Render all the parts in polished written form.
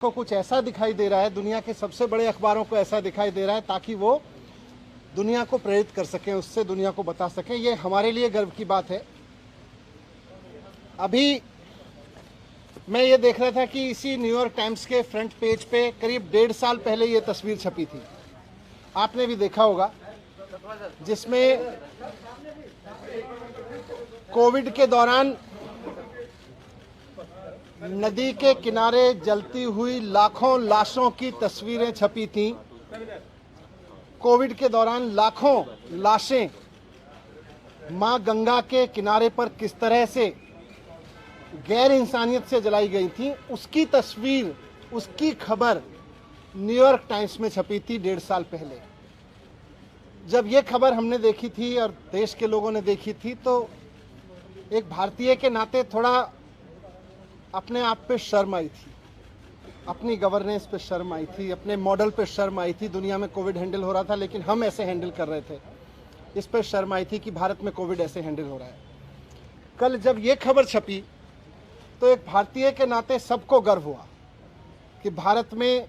को कुछ ऐसा दिखाई दे रहा है, दुनिया के सबसे बड़े अखबारों को ऐसा दिखाई दे रहा है ताकि वो दुनिया को प्रेरित कर सकें, उससे दुनिया को बता सकें। ये हमारे लिए गर्व की बात है। अभी मैं ये देख रहा था कि इसी न्यूयॉर्क टाइम्स के फ्रंट पेज पे करीब 1.5 साल पहले ये तस्वीर छपी थी, आपने भी देखा होगा, जिसमें कोविड के दौरान नदी के किनारे जलती हुई लाखों लाशों की तस्वीरें छपी थीं। कोविड के दौरान लाखों लाशें मां गंगा के किनारे पर किस तरह से गैर इंसानियत से जलाई गई थी, उसकी तस्वीर, उसकी खबर न्यूयॉर्क टाइम्स में छपी थी 1.5 साल पहले। जब ये खबर हमने देखी थी और देश के लोगों ने देखी थी, तो एक भारतीय के नाते थोड़ा अपने आप पे शर्म आई थी, अपनी गवर्नेंस पे शर्म आई थी, अपने मॉडल पे शर्म आई थी। दुनिया में कोविड हैंडल हो रहा था लेकिन हम ऐसे हैंडल कर रहे थे, इस पे शर्म आई थी कि भारत में कोविड ऐसे हैंडल हो रहा है। कल जब ये खबर छपी तो एक भारतीय के नाते सबको गर्व हुआ कि भारत में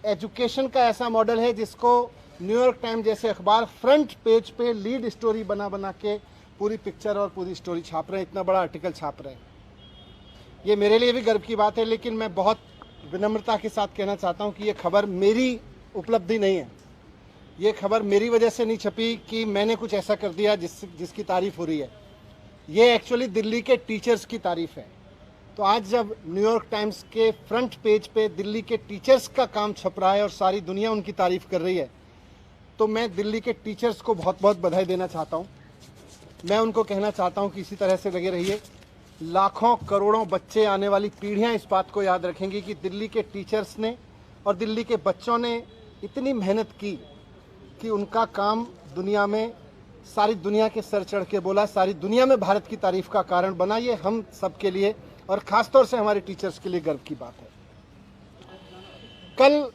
एजुकेशन का ऐसा मॉडल है जिसको न्यूयॉर्क टाइम्स जैसे अखबार फ्रंट पेज पे लीड स्टोरी बना बना के पूरी पिक्चर और पूरी स्टोरी छाप रहे हैं, इतना बड़ा आर्टिकल छाप रहे हैं। ये मेरे लिए भी गर्व की बात है, लेकिन मैं बहुत विनम्रता के साथ कहना चाहता हूं कि ये खबर मेरी उपलब्धि नहीं है। ये खबर मेरी वजह से नहीं छपी कि मैंने कुछ ऐसा कर दिया जिसकी तारीफ हो रही है। ये एक्चुअली दिल्ली के टीचर्स की तारीफ है। तो आज जब न्यूयॉर्क टाइम्स के फ्रंट पेज पे दिल्ली के टीचर्स का काम छप रहा है और सारी दुनिया उनकी तारीफ कर रही है, तो मैं दिल्ली के टीचर्स को बहुत बहुत बधाई देना चाहता हूँ। मैं उनको कहना चाहता हूँ कि इसी तरह से लगे रहिए। लाखों करोड़ों बच्चे, आने वाली पीढ़ियां इस बात को याद रखेंगी कि दिल्ली के टीचर्स ने और दिल्ली के बच्चों ने इतनी मेहनत की कि उनका काम दुनिया में, सारी दुनिया के सर चढ़ के बोला, सारी दुनिया में भारत की तारीफ का कारण बना। ये हम सबके लिए और ख़ासतौर से हमारे टीचर्स के लिए गर्व की बात है। कल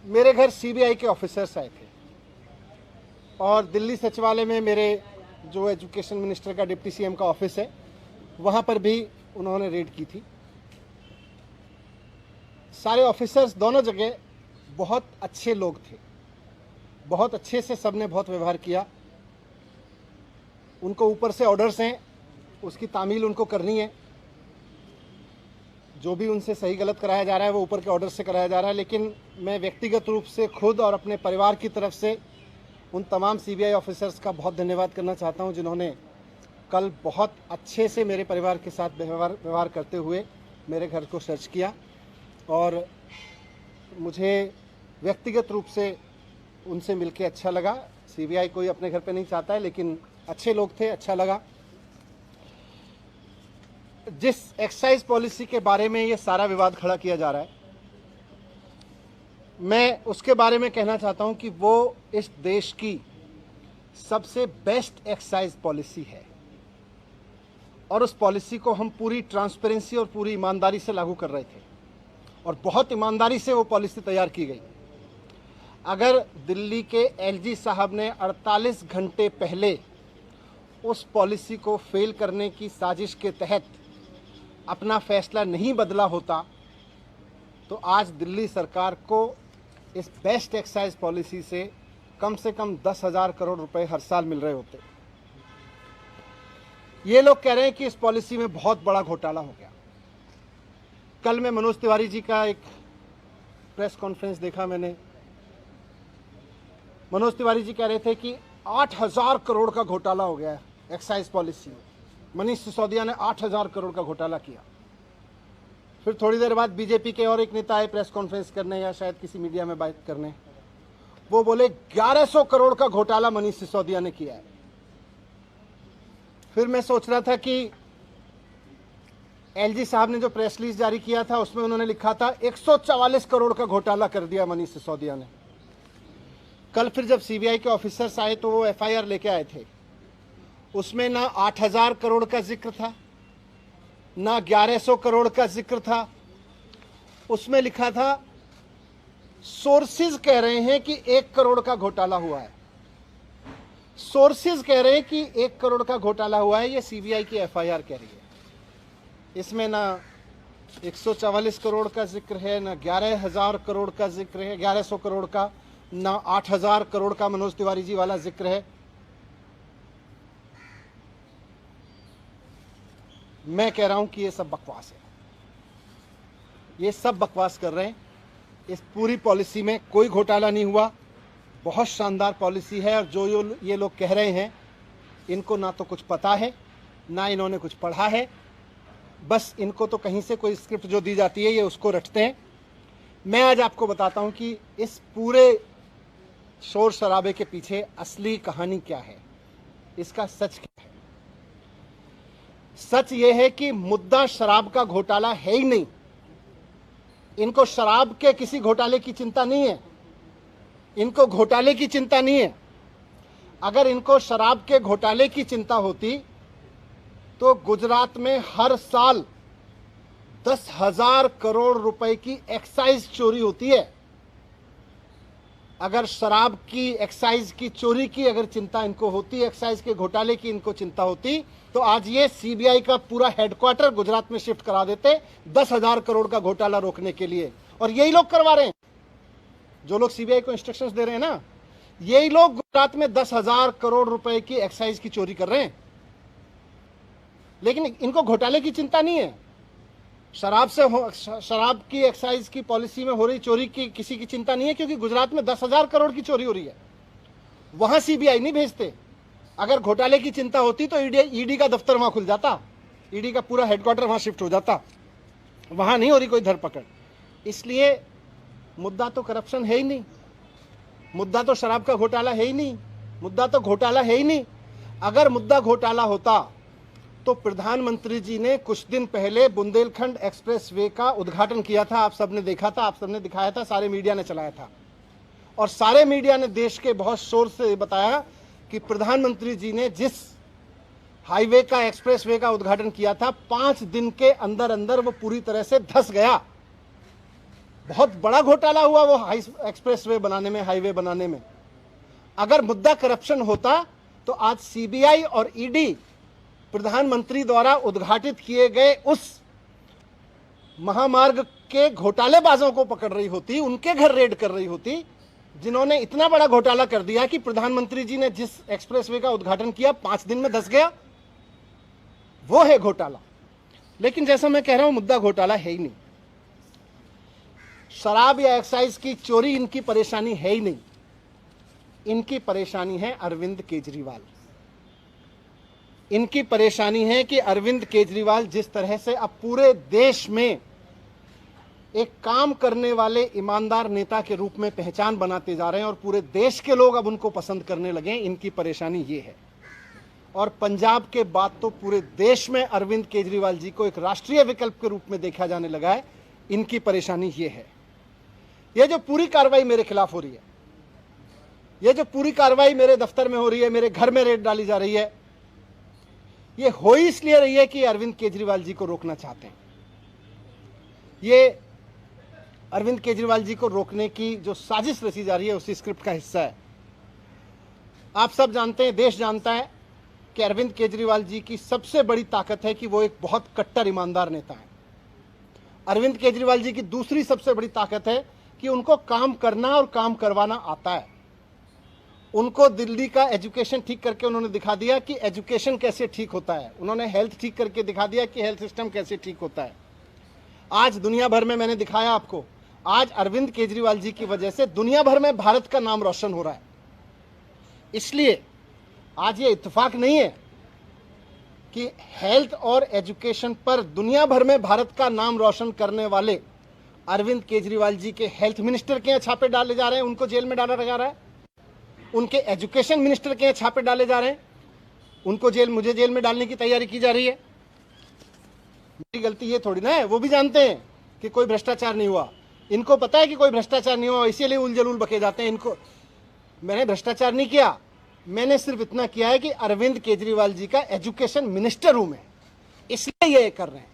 मेरे घर सीबीआई के ऑफिसर्स आए थे और दिल्ली सचिवालय में मेरे जो एजुकेशन मिनिस्टर का, डिप्टी सीएम का ऑफिस है, वहाँ पर भी उन्होंने रेड की थी। सारे ऑफिसर्स दोनों जगह बहुत अच्छे लोग थे, बहुत अच्छे से सबने बहुत व्यवहार किया। उनको ऊपर से ऑर्डर्स हैं, उसकी तामील उनको करनी है। जो भी उनसे सही गलत कराया जा रहा है वो ऊपर के ऑर्डर से कराया जा रहा है। लेकिन मैं व्यक्तिगत रूप से खुद और अपने परिवार की तरफ से उन तमाम सीबीआई ऑफिसर्स का बहुत धन्यवाद करना चाहता हूं, जिन्होंने कल बहुत अच्छे से मेरे परिवार के साथ व्यवहार करते हुए मेरे घर को सर्च किया। और मुझे व्यक्तिगत रूप से उनसे मिलके अच्छा लगा। सीबीआई कोई अपने घर पे नहीं चाहता है, लेकिन अच्छे लोग थे, अच्छा लगा। जिस एक्साइज पॉलिसी के बारे में ये सारा विवाद खड़ा किया जा रहा है, मैं उसके बारे में कहना चाहता हूं कि वो इस देश की सबसे बेस्ट एक्साइज पॉलिसी है और उस पॉलिसी को हम पूरी ट्रांसपेरेंसी और पूरी ईमानदारी से लागू कर रहे थे और बहुत ईमानदारी से वो पॉलिसी तैयार की गई। अगर दिल्ली के एलजी साहब ने 48 घंटे पहले उस पॉलिसी को फेल करने की साजिश के तहत अपना फैसला नहीं बदला होता, तो आज दिल्ली सरकार को इस बेस्ट एक्साइज पॉलिसी से कम 10,000 करोड़ रुपए हर साल मिल रहे होते। ये लोग कह रहे हैं कि इस पॉलिसी में बहुत बड़ा घोटाला हो गया। कल मैं मनोज तिवारी जी का एक प्रेस कॉन्फ्रेंस देखा मैंने। मनोज तिवारी जी कह रहे थे कि 8,000 करोड़ का घोटाला हो गया है एक्साइज पॉलिसी में। मनीष सिसोदिया ने 8,000 करोड़ का घोटाला किया। फिर थोड़ी देर बाद बीजेपी के और एक नेता आए प्रेस कॉन्फ्रेंस करने या शायद किसी मीडिया में बात करने, वो बोले 1100 करोड़ का घोटाला मनीष सिसोदिया ने किया है। फिर मैं सोच रहा था कि एलजी साहब ने जो प्रेस रिलीज जारी किया था उसमें उन्होंने लिखा था 144 करोड़ का घोटाला कर दिया मनीष सिसोदिया ने। कल फिर जब सीबीआई के ऑफिसर्स आए तो वो एफआईआर लेके आए थे, उसमें ना 8,000 करोड़ का जिक्र था, ना 1100 करोड़ का जिक्र था। उसमें लिखा था, सोर्सेज कह रहे हैं कि 1 करोड़ का घोटाला हुआ है। सोर्सेज कह रहे हैं कि 1 करोड़ का घोटाला हुआ है, ये सीबीआई की एफआईआर कह रही है। इसमें ना 144 करोड़ का जिक्र है, ना 11,000 करोड़ का जिक्र है, 1100 करोड़ का, ना 8,000 करोड़ का मनोज तिवारी जी वाला जिक्र है। मैं कह रहा हूं कि ये सब बकवास है, ये सब बकवास कर रहे हैं। इस पूरी पॉलिसी में कोई घोटाला नहीं हुआ, बहुत शानदार पॉलिसी है। और जो ये लोग कह रहे हैं, इनको ना तो कुछ पता है, ना इन्होंने कुछ पढ़ा है, बस इनको तो कहीं से कोई स्क्रिप्ट जो दी जाती है ये उसको रटते हैं। मैं आज आपको बताता हूं कि इस पूरे शोर शराबे के पीछे असली कहानी क्या है, इसका सच क्या है। सच ये है कि मुद्दा शराब का घोटाला है ही नहीं। इनको शराब के किसी घोटाले की चिंता नहीं है, इनको घोटाले की चिंता नहीं है। अगर इनको शराब के घोटाले की चिंता होती तो गुजरात में हर साल 10,000 करोड़ रुपए की एक्साइज चोरी होती है। अगर शराब की एक्साइज की चोरी की अगर चिंता इनको होती, एक्साइज के घोटाले की इनको चिंता होती, तो आज ये सीबीआई का पूरा हेडक्वार्टर गुजरात में शिफ्ट करा देते 10,000 करोड़ का घोटाला रोकने के लिए। और यही लोग करवा रहे हैं, जो लोग सीबीआई को इंस्ट्रक्शंस दे रहे हैं ना, यही लोग गुजरात में 10,000 करोड़ रुपए की एक्साइज की चोरी कर रहे हैं। लेकिन इनको घोटाले की चिंता नहीं है, शराब की एक्साइज की पॉलिसी में हो रही चोरी की किसी की चिंता नहीं है, क्योंकि गुजरात में 10,000 करोड़ की चोरी हो रही है, वहां सीबीआई नहीं भेजते। अगर घोटाले की चिंता होती तो ईडी का दफ्तर वहां खुल जाता, ईडी का पूरा हेडक्वार्टर वहां शिफ्ट हो जाता, वहां नहीं हो रही कोई धरपकड़। इसलिए मुद्दा तो करप्शन है ही नहीं, मुद्दा तो शराब का घोटाला है ही नहीं, मुद्दा तो घोटाला है ही नहीं। अगर मुद्दा घोटाला होता तो प्रधानमंत्री जी ने कुछ दिन पहले बुंदेलखंड एक्सप्रेसवे का उद्घाटन किया था, आप सबने देखा था, आप सबने दिखाया था, सारे मीडिया ने चलाया था। और सारे मीडिया ने देश के बहुत शोर से बताया कि प्रधानमंत्री जी ने जिस हाईवे का, एक्सप्रेसवे का उद्घाटन किया था, 5 दिन के अंदर अंदर वो पूरी तरह से धंस गया। बहुत बड़ा घोटाला हुआ वो एक्सप्रेसवे बनाने में, हाईवे बनाने में। अगर मुद्दा करप्शन होता तो आज सीबीआई और ईडी प्रधानमंत्री द्वारा उद्घाटित किए गए उस महामार्ग के घोटालेबाजों को पकड़ रही होती, उनके घर रेड कर रही होती, जिन्होंने इतना बड़ा घोटाला कर दिया कि प्रधानमंत्री जी ने जिस एक्सप्रेसवे का उद्घाटन किया 5 दिन में धंस गया। वो है घोटाला। लेकिन जैसा मैं कह रहा हूं, मुद्दा घोटाला है ही नहीं। शराब या एक्साइज की चोरी इनकी परेशानी है ही नहीं, इनकी परेशानी है अरविंद केजरीवाल। इनकी परेशानी है कि अरविंद केजरीवाल जिस तरह से अब पूरे देश में एक काम करने वाले ईमानदार नेता के रूप में पहचान बनाते जा रहे हैं और पूरे देश के लोग अब उनको पसंद करने लगे, इनकी परेशानी ये है। और पंजाब के बाद तो पूरे देश में अरविंद केजरीवाल जी को एक राष्ट्रीय विकल्प के रूप में देखा जाने लगा है, इनकी परेशानी ये है। ये जो पूरी कार्रवाई मेरे खिलाफ हो रही है, ये जो पूरी कार्रवाई मेरे दफ्तर में हो रही है, मेरे घर में रेड डाली जा रही है, ये हो ही इसलिए रही है कि अरविंद केजरीवाल जी को रोकना चाहते हैं। ये अरविंद केजरीवाल जी को रोकने की जो साजिश रची जा रही है उसी स्क्रिप्ट का हिस्सा है। आप सब जानते हैं, देश जानता है कि अरविंद केजरीवाल जी की सबसे बड़ी ताकत है कि वो एक बहुत कट्टर ईमानदार नेता है। अरविंद केजरीवाल जी की दूसरी सबसे बड़ी ताकत है कि उनको काम करना और काम करवाना आता है। उनको दिल्ली का एजुकेशन ठीक करके उन्होंने दिखा दिया कि एजुकेशन कैसे ठीक होता है, उन्होंने हेल्थ ठीक करके दिखा दिया कि हेल्थ सिस्टम कैसे ठीक होता है। आज दुनिया भर में मैंने दिखाया आपको, आज अरविंद केजरीवाल जी की वजह से दुनिया भर में भारत का नाम रोशन हो रहा है। इसलिए आज ये इत्तेफाक नहीं है कि हेल्थ और एजुकेशन पर दुनिया भर में भारत का नाम रोशन करने वाले अरविंद केजरीवाल जी के हेल्थ मिनिस्टर के यहाँ छापे डाले जा रहे हैं, उनको जेल में डाला जा रहा है। उनके एजुकेशन मिनिस्टर के यहाँ छापे डाले जा रहे हैं, उनको मुझे जेल में डालने की तैयारी की जा रही है। मेरी गलती ये थोड़ी ना है, वो भी जानते हैं कि कोई भ्रष्टाचार नहीं हुआ, इनको पता है कि कोई भ्रष्टाचार नहीं हुआ, इसीलिए उलझुल बके जाते हैं। इनको, मैंने भ्रष्टाचार नहीं किया, मैंने सिर्फ इतना किया है कि अरविंद केजरीवाल जी का एजुकेशन मिनिस्टर हूं मैं, इसलिए ये कर रहे हैं,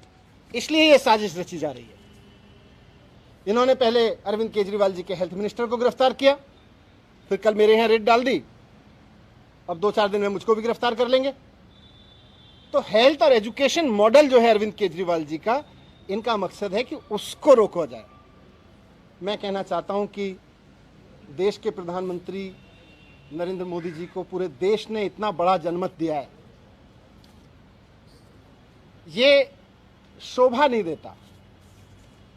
इसलिए ये साजिश रची जा रही है। इन्होंने पहले अरविंद केजरीवाल जी के हेल्थ मिनिस्टर को गिरफ्तार किया, फिर कल मेरे यहां रेड डाल दी, अब 2-4 दिन में मुझको भी गिरफ्तार कर लेंगे। तो हेल्थ और एजुकेशन मॉडल जो है अरविंद केजरीवाल जी का, इनका मकसद है कि उसको रोका जाए। मैं कहना चाहता हूं कि देश के प्रधानमंत्री नरेंद्र मोदी जी को पूरे देश ने इतना बड़ा जनमत दिया है, ये शोभा नहीं देता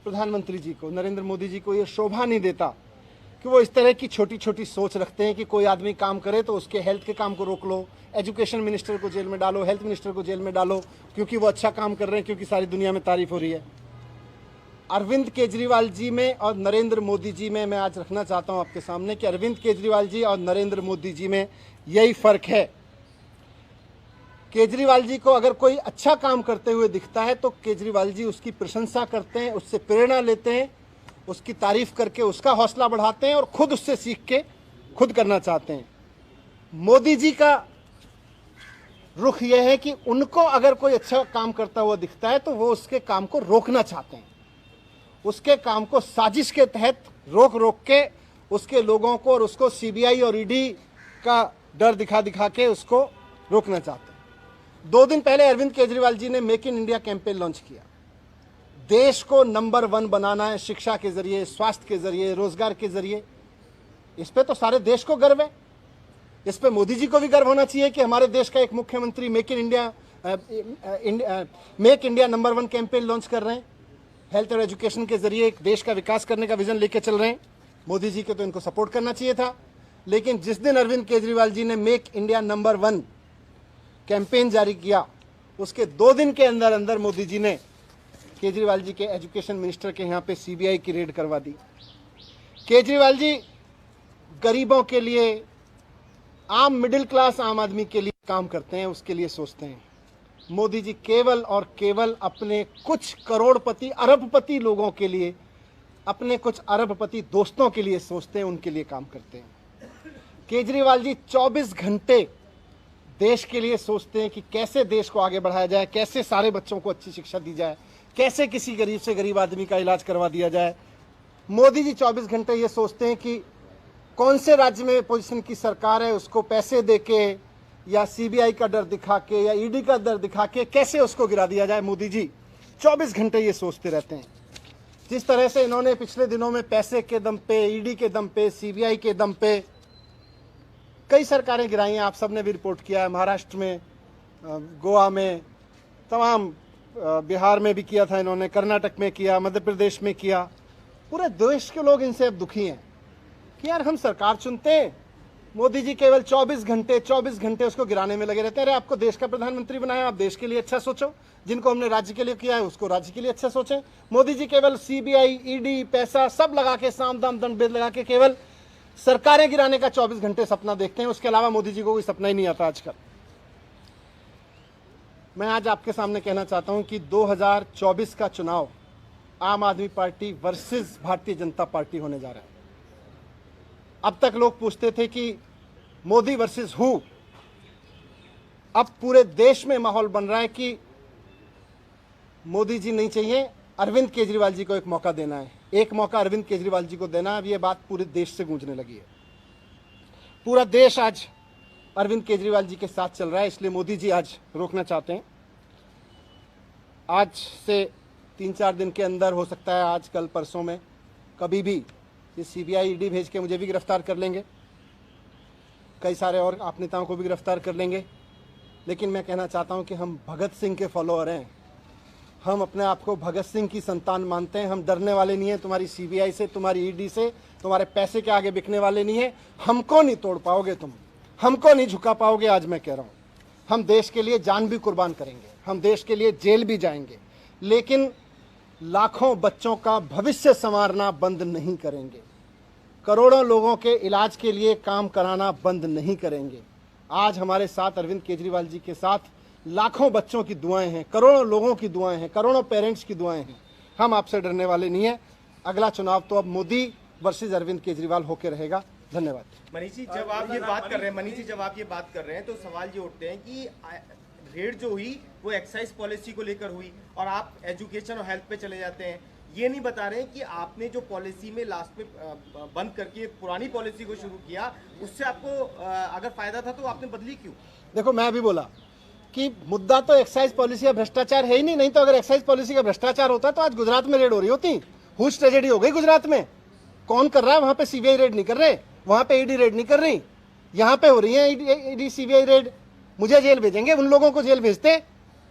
प्रधानमंत्री जी को, नरेंद्र मोदी जी को ये शोभा नहीं देता कि वो इस तरह की छोटी छोटी सोच रखते हैं कि कोई आदमी काम करे तो उसके हेल्थ के काम को रोक लो, एजुकेशन मिनिस्टर को जेल में डालो, हेल्थ मिनिस्टर को जेल में डालो क्योंकि वो अच्छा काम कर रहे हैं, क्योंकि सारी दुनिया में तारीफ हो रही है। अरविंद केजरीवाल जी में और नरेंद्र मोदी जी में मैं आज रखना चाहता हूं आपके सामने कि अरविंद केजरीवाल जी और नरेंद्र मोदी जी में यही फर्क है। केजरीवाल जी को अगर कोई अच्छा काम करते हुए दिखता है तो केजरीवाल जी उसकी प्रशंसा करते हैं, उससे प्रेरणा लेते हैं, उसकी तारीफ करके उसका हौसला बढ़ाते हैं और खुद उससे सीख के खुद करना चाहते हैं। मोदी जी का रुख यह है कि उनको अगर कोई अच्छा काम करता हुआ दिखता है तो वो उसके काम को रोकना चाहते हैं, उसके काम को साजिश के तहत रोक रोक के उसके लोगों को और उसको सीबीआई और ईडी का डर दिखा दिखा के उसको रोकना चाहते हैं। 2 दिन पहले अरविंद केजरीवाल जी ने make in India campaign launch किया। देश को नंबर 1 बनाना है, शिक्षा के जरिए, स्वास्थ्य के जरिए, रोजगार के जरिए। इस पे तो सारे देश को गर्व है। इस पे मोदी जी को भी गर्व होना चाहिए कि हमारे देश का एक मुख्यमंत्री make India number 1 campaign launch कर रहे हैं। हेल्थ और एजुकेशन के जरिए एक देश का विकास करने का विजन लेके चल रहे हैं। मोदी जी को तो इनको सपोर्ट करना चाहिए था। लेकिन जिस दिन अरविंद केजरीवाल जी ने मेक इंडिया नंबर 1 कैंपेन जारी किया, उसके 2 दिन के अंदर अंदर मोदी जी ने केजरीवाल जी के एजुकेशन मिनिस्टर के यहाँ पे सीबीआई की रेड करवा दी। केजरीवाल जी गरीबों के लिए, आम मिडिल क्लास आम आदमी के लिए काम करते हैं, उसके लिए सोचते हैं। मोदी जी केवल और केवल अपने कुछ करोड़पति अरबपति लोगों के लिए, अपने कुछ अरबपति दोस्तों के लिए सोचते हैं, उनके लिए काम करते हैं। केजरीवाल जी 24 घंटे देश के लिए सोचते हैं कि कैसे देश को आगे बढ़ाया जाए, कैसे सारे बच्चों को अच्छी शिक्षा दी जाए, कैसे किसी गरीब से गरीब आदमी का इलाज करवा दिया जाए। मोदी जी 24 घंटे ये सोचते हैं कि कौन से राज्य में पोजीशन की सरकार है, उसको पैसे देके या सीबीआई का डर दिखा के या ईडी का डर दिखा के कैसे उसको गिरा दिया जाए। मोदी जी 24 घंटे ये सोचते रहते हैं। जिस तरह से इन्होंने पिछले दिनों में पैसे के दम पे, ईडी के दम पे, सीबीआई के दम पे कई सरकारें गिराई हैं, आप सबने भी रिपोर्ट किया है। महाराष्ट्र में, गोवा में, तमाम बिहार में भी किया था इन्होंने, कर्नाटक में किया, मध्य प्रदेश में किया। पूरे देश के लोग इनसे अब दुखी हैं कि यार हम सरकार चुनते हैं, मोदी जी केवल 24 घंटे उसको गिराने में लगे रहते हैं। अरे आपको देश का प्रधानमंत्री बनाया, आप देश के लिए अच्छा सोचो। जिनको हमने राज्य के लिए किया है उसको राज्य के लिए अच्छा सोचें। मोदी जी केवल सीबीआई, ईडी, पैसा सब लगा के, साम दाम दंड भेद लगा के केवल सरकारें गिराने का 24 घंटे सपना देखते हैं। उसके अलावा मोदी जी को कोई सपना ही नहीं आता आजकल। मैं आज आपके सामने कहना चाहता हूं कि 2024 का चुनाव आम आदमी party versus Bharatiya Janata party होने जा रहा है। अब तक लोग पूछते थे कि मोदी वर्सेस हु। अब पूरे देश में माहौल बन रहा है कि मोदी जी नहीं चाहिए, अरविंद केजरीवाल जी को एक मौका देना है, एक मौका अरविंद केजरीवाल जी को देना है। अब ये बात पूरे देश से गूंजने लगी है। पूरा देश आज अरविंद केजरीवाल जी के साथ चल रहा है, इसलिए मोदी जी आज रोकना चाहते हैं। आज से 3-4 दिन के अंदर, हो सकता है आज, कल, परसों में, कभी भी ये सीबीआई, ईडी भेज के मुझे भी गिरफ्तार कर लेंगे, कई सारे और आप नेताओं को भी गिरफ्तार कर लेंगे। लेकिन मैं कहना चाहता हूं कि हम भगत सिंह के फॉलोअर हैं। हम अपने आप को भगत सिंह की संतान मानते हैं। हम डरने वाले नहीं हैं तुम्हारी सीबीआई से, तुम्हारी ईडी से, तुम्हारे पैसे के आगे बिकने वाले नहीं हैं। हमको नहीं तोड़ पाओगे तुम, हमको नहीं झुका पाओगे। आज मैं कह रहा हूं, हम देश के लिए जान भी कुर्बान करेंगे, हम देश के लिए जेल भी जाएंगे, लेकिन लाखों बच्चों का भविष्य संवारना बंद नहीं करेंगे। करोड़ों लोगों के इलाज के लिए काम कराना बंद नहीं करेंगे। आज हमारे साथ अरविंद केजरीवाल जी के साथ लाखों बच्चों की दुआएं हैं, करोड़ों लोगों की दुआएं हैं, करोड़ों पेरेंट्स की दुआएं हैं। हम आपसे डरने वाले नहीं हैं। अगला चुनाव तो अब मोदी वर्सेस अरविंद केजरीवाल होकर रहेगा। धन्यवाद। मनीष जी, जब आप ये बात कर रहे हैं तो सवाल ये उठते हैं कि रेड जो हुई वो एक्साइज पॉलिसी को लेकर हुई और आप एजुकेशन और हेल्थ पे चले जाते हैं। ये नहीं बता रहे हैं कि आपने जो पॉलिसी में लास्ट में बंद करके पुरानी पॉलिसी को शुरू किया, उससे आपको अगर फायदा था तो आपने बदली क्यों? देखो, मैं भी बोला कि मुद्दा तो एक्साइज पॉलिसी या भ्रष्टाचार है ही नहीं। नहीं तो अगर एक्साइज पॉलिसी का भ्रष्टाचार होता तो आज गुजरात में रेड हो रही होती। हुज ट्रेजेडी हो गई गुजरात में। कौन कर रहा है वहां पे? सीबीआई रेड नहीं कर रहे, वहां पे ईडी रेड नहीं कर रही, यहाँ पे हो रही है ईडी सीबीआई रेड। मुझे जेल भेजेंगे, उन लोगों को जेल भेजते।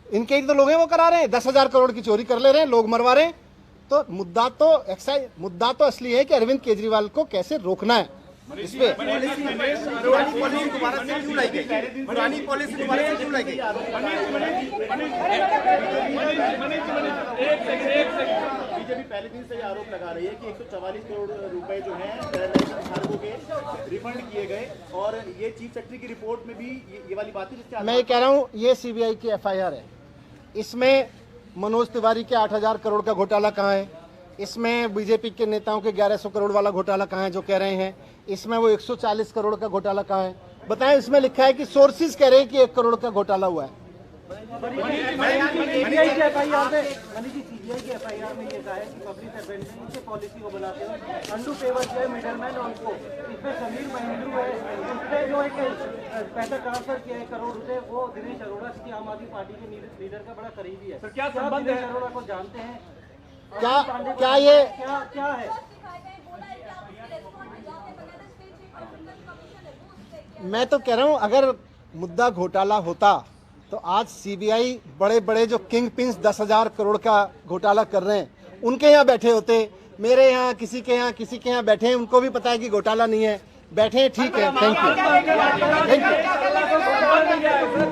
इनके ही तो लोग हैं वो करा रहे हैं, 10,000 करोड़ की चोरी कर ले रहे हैं, लोग मरवा रहे हैं। तो मुद्दा तो असली है कि अरविंद केजरीवाल को कैसे रोकना है। इस पे पुरानी पॉलिसी दोबारा से क्यों लाई गई? पुरानी पॉलिसी दोबारा से क्यों लाई गई? बीजेपी पहले दिन से ये आरोप लगा रही है कि 144 करोड़ रुपए जो हैं धारकों के रिफंड किए गए, और ये चीफ सेक्रेटरी की रिपोर्ट में भी ये वाली बात है जिसके मैं ये कह रहा हूं, ये सीबीआई की एफआईआर है। इसमें मनोज तिवारी के 8,000 करोड़ का घोटाला कहाँ है? इसमें बीजेपी के नेताओं के 1100 करोड़ वाला घोटाला कहाँ है जो कह रहे हैं? इसमें वो 140 करोड़ का घोटाला कहाँ है? बताएं। इसमें लिखा है कि सोर्सेज कह रहे हैं कि 1 करोड़ का घोटाला हुआ है। सीबीआई की एफआईआर में ये कहा है कि पब्लिक सर्वेंट ने इनसे पॉलिसी को बनाते हुए अंडू फेवर जो है मिडलमैन उनको, इसमें समीर महेंद्रू है, उसने जो एक पैसा ट्रांसफर किया 1 करोड़ रुपए, वो दिनेश अरोड़ा की आम आदमी पार्टी के लीडर का बड़ा करीबी है। क्या संबंध है? दिनेश अरोड़ा को जानते हैं? क्या ये क्या है? मैं तो कह रहा हूं, अगर मुद्दा घोटाला होता तो आज सीबीआई बड़े बड़े जो किंग पिंस 10,000 करोड़ का घोटाला कर रहे हैं उनके यहाँ बैठे होते। मेरे यहाँ किसी के यहाँ बैठे हैं, उनको भी पता है कि घोटाला नहीं है, बैठे हैं, ठीक है। Thank you.